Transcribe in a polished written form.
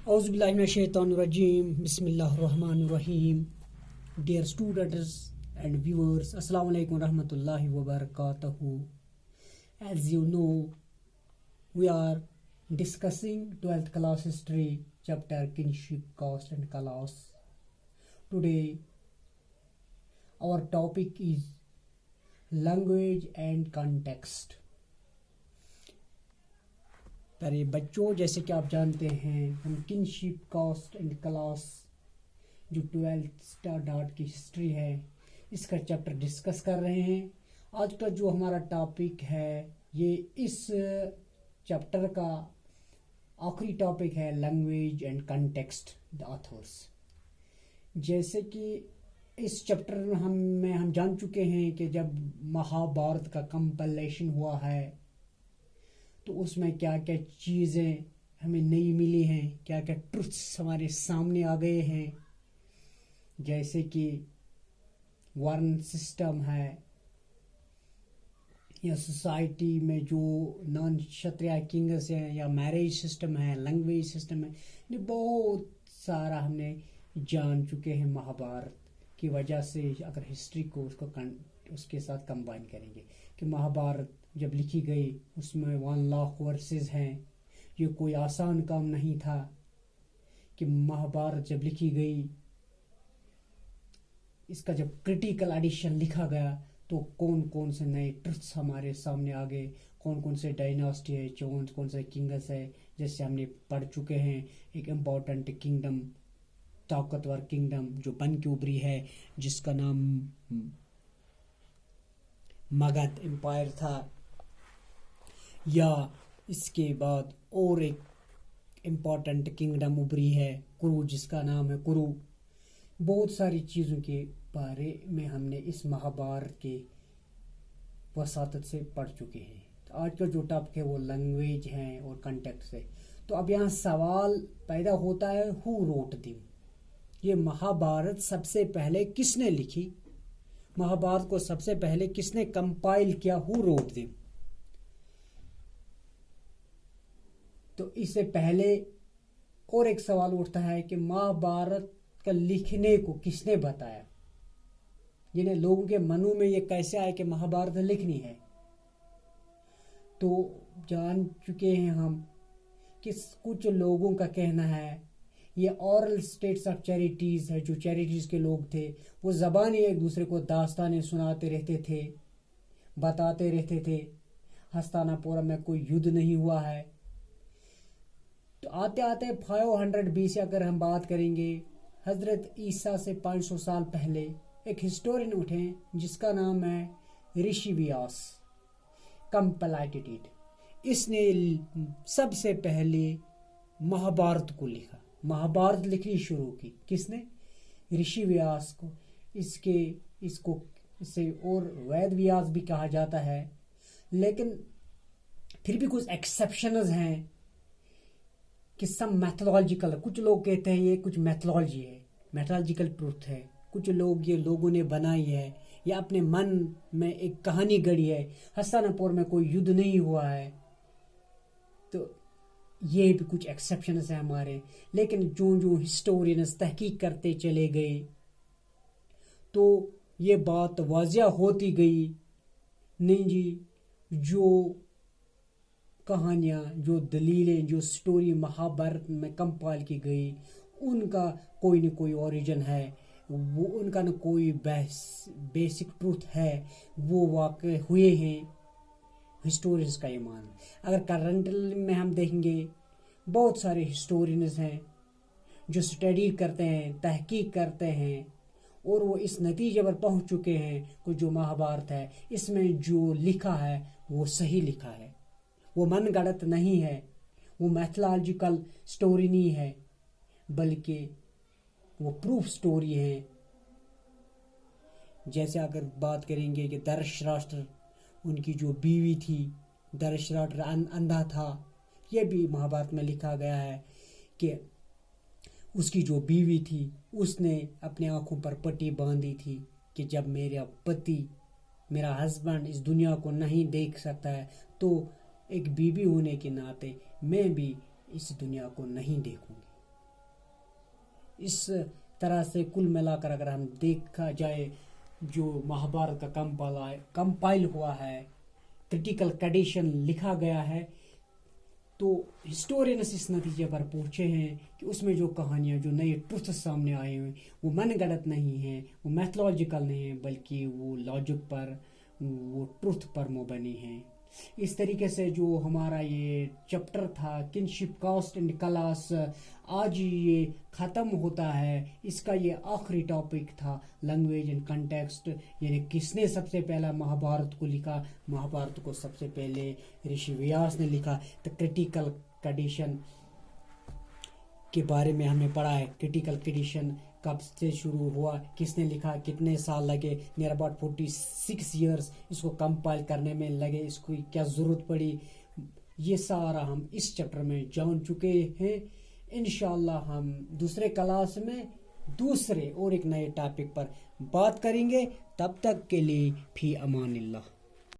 اعوذ باللہ من الشیطان الرجیم بسم اللہ الرحمن الرحیم. Dear students and viewers, Assalamu alaikum warahmatullahi wabarakatuh. As you know, we are discussing 12th class history chapter kinship, caste and class. Today our topic is language and context. پیارے بچوں، جیسے کہ آپ جانتے ہیں ہم کنشپ، کاسٹ اینڈ کلاس جو 12th standard کی ہسٹری ہے اس کا چیپٹر ڈسکس کر رہے ہیں. آج کا جو ہمارا ٹاپک ہے یہ اس چیپٹر کا آخری ٹاپک ہے، language and context the authors. جیسے کہ اس چیپٹر میں ہم جان چکے ہیں کہ جب مہابھارت کا کمپلیشن ہوا ہے تو اس میں کیا کیا چیزیں ہمیں نئی ملی ہیں، کیا کیا ٹروتھس ہمارے سامنے آ گئے ہیں. جیسے کہ ورن سسٹم ہے یا سوسائٹی میں جو نان شتریہ کنگز ہیں، یا میریج سسٹم ہے، لینگویج سسٹم ہے، یہ بہت سارا ہم نے جان چکے ہیں مہابھارت کی وجہ سے. اگر ہسٹری کو اس کے ساتھ کمبائن کریں گے کہ مہابھارت جب لکھی گئی اس میں 1 لاکھ ورسز ہیں. یہ کوئی آسان کام نہیں تھا کہ مہابھارت جب لکھی گئی، اس کا جب کرٹیکل ایڈیشن لکھا گیا تو کون کون سے نئے ٹروتھس ہمارے سامنے آ گئے، کون کون سے ڈائناسٹی ہے، کون سے کنگز ہے. جیسے ہم نے پڑھ چکے ہیں ایک امپورٹنٹ کنگڈم، طاقتور کنگڈم جو بن کے ابری ہے، جس کا نام مگدھ امپائر تھا. یا اس کے بعد اور ایک امپورٹنٹ کنگڈم ابری ہے کرو، جس کا نام ہے کرو. بہت ساری چیزوں کے بارے میں ہم نے اس مہابھارت کے وساطت سے پڑھ چکے ہیں. تو آج کا جو ٹاپک ہے وہ لینگویج ہے اور کنٹیکسٹ ہے. تو اب یہاں سوال پیدا ہوتا ہے، ہو روٹ دم، یہ مہابھارت سب سے پہلے کس نے لکھی؟ مہابھارت کو سب سے پہلے کس نے کمپائل کیا؟ ہو روٹ دم. تو اس سے پہلے اور ایک سوال اٹھتا ہے کہ مہابھارت کا لکھنے کو کس نے بتایا؟ جنہیں لوگوں کے منوں میں یہ کیسے آئے کہ مہابھارت لکھنی ہے؟ تو جان چکے ہیں ہم کہ کچھ لوگوں کا کہنا ہے یہ اورل اسٹیٹس آف چیریٹیز ہے. جو چیریٹیز کے لوگ تھے وہ زبانی ایک دوسرے کو داستانیں سناتے رہتے تھے، بتاتے رہتے تھے. ہستانہ پورہ میں کوئی یدھ نہیں ہوا ہے. تو آتے آتے 500 BC اگر ہم بات کریں گے، حضرت عیسیٰ سے 500 سال پہلے ایک ہسٹورین اٹھے جس کا نام ہے رشی ویاس، کمپلیٹڈ اٹ. اس نے سب سے پہلے مہابھارت کو لکھا، مہابھارت لکھنی شروع کی. کس نے؟ رشی ویاس کو. اسے اور وید ویاس بھی کہا جاتا ہے. لیکن پھر بھی کچھ ایکسیپشنز ہیں کہ سم میتھولوجیکل، کچھ لوگ کہتے ہیں یہ کچھ میتھولوجی ہے، میتھولوجیکل ٹروتھ ہے. کچھ لوگ یہ لوگوں نے بنائی ہے یا اپنے من میں ایک کہانی گڑی ہے. ہستانہ پور میں کوئی یدھ نہیں ہوا ہے. تو یہ بھی کچھ ایکسیپشنز ہیں ہمارے. لیکن جو ہسٹورینز تحقیق کرتے چلے گئے تو یہ بات واضح ہوتی گئی، نہیں جی، جو کہانیاں، جو دلیلیں، جو سٹوری مہابھارت میں کمپائل کی گئی ان کا کوئی نہ کوئی اوریجن ہے، وہ ان کا نہ کوئی بیسک ٹروتھ ہے، وہ واقع ہوئے ہیں. ہسٹورینز کا ایمان. اگر کرنٹلی میں ہم دیکھیں گے بہت سارے ہسٹورینز ہیں جو اسٹڈی کرتے ہیں، تحقیق کرتے ہیں، اور وہ اس نتیجے پر پہنچ چکے ہیں کہ جو مہابھارت ہے اس میں جو لکھا ہے وہ صحیح لکھا ہے، وہ من گڑت نہیں ہے، وہ میتھولوجیکل سٹوری نہیں ہے، بلکہ وہ پروف سٹوری ہے. جیسے اگر بات کریں گے کہ دھرتراشٹر، ان کی جو بیوی تھی، دھرتراشٹر اندھا تھا. یہ بھی مہابھارت میں لکھا گیا ہے کہ اس کی جو بیوی تھی اس نے اپنے آنکھوں پر پٹی باندھی تھی کہ جب میرا پتی، میرا ہسبینڈ اس دنیا کو نہیں دیکھ سکتا ہے تو ایک بیوی ہونے کے ناطے میں بھی اس دنیا کو نہیں دیکھوں گی. اس طرح سے کل ملا کر اگر ہم دیکھا جائے جو مہابھارت کا کمپائل ہوا ہے، کرٹیکل کنڈیشن لکھا گیا ہے، تو ہسٹورینس اس نتیجے پر پہنچے ہیں کہ اس میں جو کہانیاں، جو نئے ٹروتھ سامنے آئے ہوئے، وہ من گڑت نہیں ہیں، وہ میتھولوجیکل نہیں ہیں، بلکہ وہ لاجک پر، وہ ٹروتھ پر مبنی ہیں۔ اس طریقے سے جو ہمارا یہ چیپٹر تھا کنشپ کاسٹ اینڈ کلاس، آج یہ ختم ہوتا ہے۔ اس کا یہ آخری ٹاپک تھا لینگویج اینڈ کنٹیکسٹ، یعنی کس نے سب سے پہلا مہابھارت کو لکھا۔ مہابھارت کو سب سے پہلے رشی ویاس نے لکھا۔ تو کرٹیکل کنڈیشن کے بارے میں ہم نے پڑھا ہے، کرٹیکل کنڈیشن کب سے شروع ہوا، کس نے لکھا، کتنے سال لگے، نیر اباؤٹ 46 ایئرس اس کو کمپائل کرنے میں لگے، اس کو کیا ضرورت پڑی، یہ سارا ہم اس چیپٹر میں جان چکے ہیں۔ انشاءاللہ ہم دوسرے کلاس میں دوسرے اور ایک نئے ٹاپک پر بات کریں گے۔ تب تک کے لیے فی امان اللہ۔